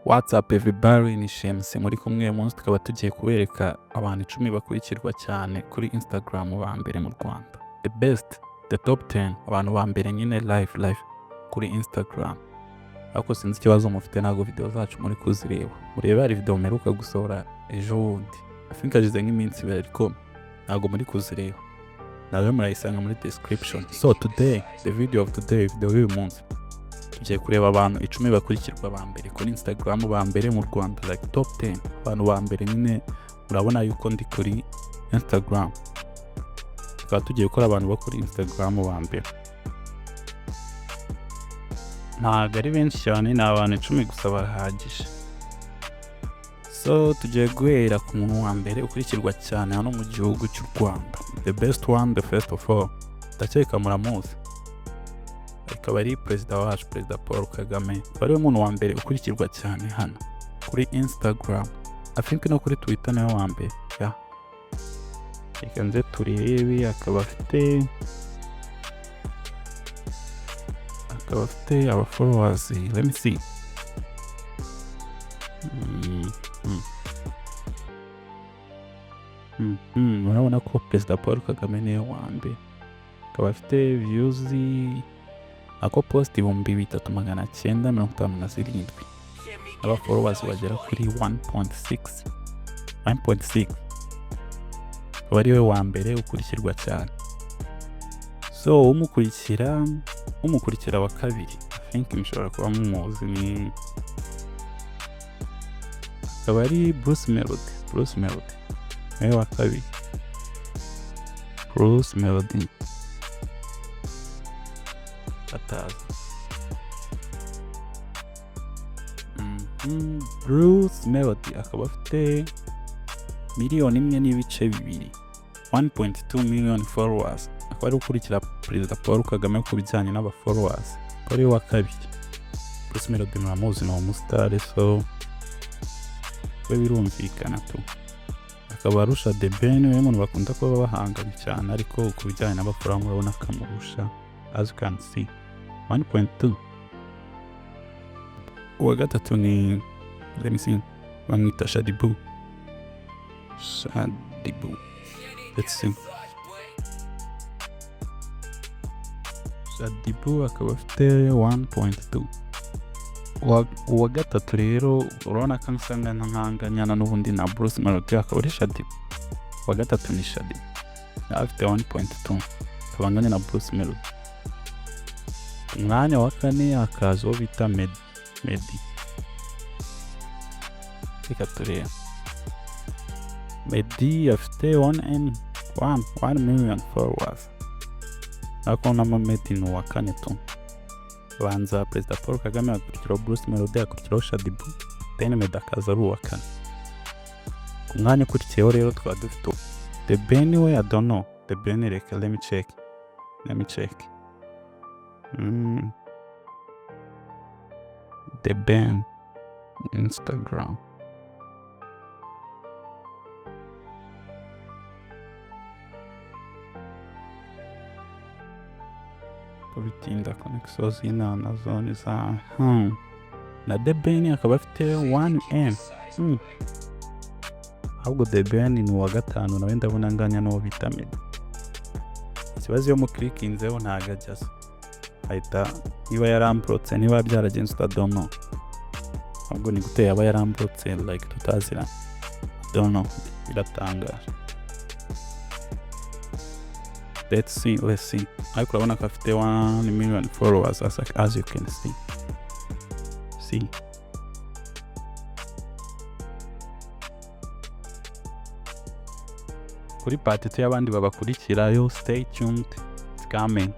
What's up everybody, ni Shemse muri kumwe munsi tukaba tugiye kubereka abantu 10 bakurikirwa cyane kuri Instagram bambere mu Rwanda. The best, the top 10 abantu bambere nyine live kuri Instagram. Ako sinzi ikibazo mufite nago video zacu muri kuzireba. Murebe hari video meruka gusohora ejo bundi. I think agize nk'iminsi ibiri ariko nago muri kuzireba. Nawe murayisanga muri description. So today, the video of today, video y'uyu munsi. Tugiye kureba abantu 10 bakurikirwa bambere kuri Instagram bambere mu Rwanda, like top 10 abantu bambere nyine murabona yuko ndi kuri Instagram. Tukaba tugiye gukora abantu bakuri Instagram bambere. Ntabwo ari benshi cyane, ni abantu 10 gusa barahagije. So tugiye guhera ku muntu wa mbere ukurikirwa cyane hano mu gihugu cy'u Rwanda. The best one, the first of all. Ndakeka muramuzi. Akaba ari perezida wacu, perezida Paul Kagame. Bari umuntu wa mbere ukurikirwa cyane hano kuri Instagram. I think no kuri Twitter nawe wa mbere. Yeah. Reka nze turebe, akaba afite our followers. Let me see. Murabona ko perezida Paul Kagame niwe wa mbere. Akaba afite views ako post 3957 aba followers bagera kuri 1.6 bari we wa mbere ukurikirwa cyane. So umukurikira wa kabiri, I think mushobora kuba mumuzi, ni akaba ari Bruce Melody we wa kabiri. Bruce Melody atazi. Bruce Melody akaba afite 1.2 million followers. Akaba ari ukurikira perezida Paul Kagame ku bijyanye n'aba followers. Kuri wa kabiri Bruce Melody muramuzi, ni umustar, so we birumvikana tu. Akaba arusha The Ben, we muntu bakunda kuba bahanganye cyane, ariko ku bijyanye n'abafora murabona akamurusha, as you can see 1.2. Uwa gatatu ni, let me see, bamwita Shadibu. Let's see. Shadibu akaba afite 1.2. Uwa gatatu rero urabona ko nsanga nkanganyana n'ubundi na Bruce Melody, akaba ari Shadibu. Uwa gatatu ni Shadibu afite 1.2, akabanganya na Bruce Melody. Umwanya wa kane akazo bita Meddy. Reka turebe. Meddy afite 1 million followers. Ako nama Meddy ni uwa kane tu. Banza perezida Paul Kagame akurikiraho Bruce Melody, akurikiraho Shadibu, then Meddy akaza ari uwa kane. Ku mwanya ukurikiyeho rero twaba dufite The Ben, we I don't know. The Ben, reka let me check. The Ben Instagram. Kubitinda connection zina na zone za na The Ben akaba afite 1M. Ahubwo The Ben ni uwa gatanu, nawe ndabona nganya no bita Meddy. Ikibazo yo mu clickinzeho ntagajyaza. Ahita niba yarambrotse, niba byaragenze utadono. Ahubwo ni gute yaba yarambrotse like tutazira. Don't know, biratangaje. Let's see. Ariko urabona ko afite 1 million followers, as you can see. Kuri part 2 y'abandi babakurikira, yo stay tuned, it's coming.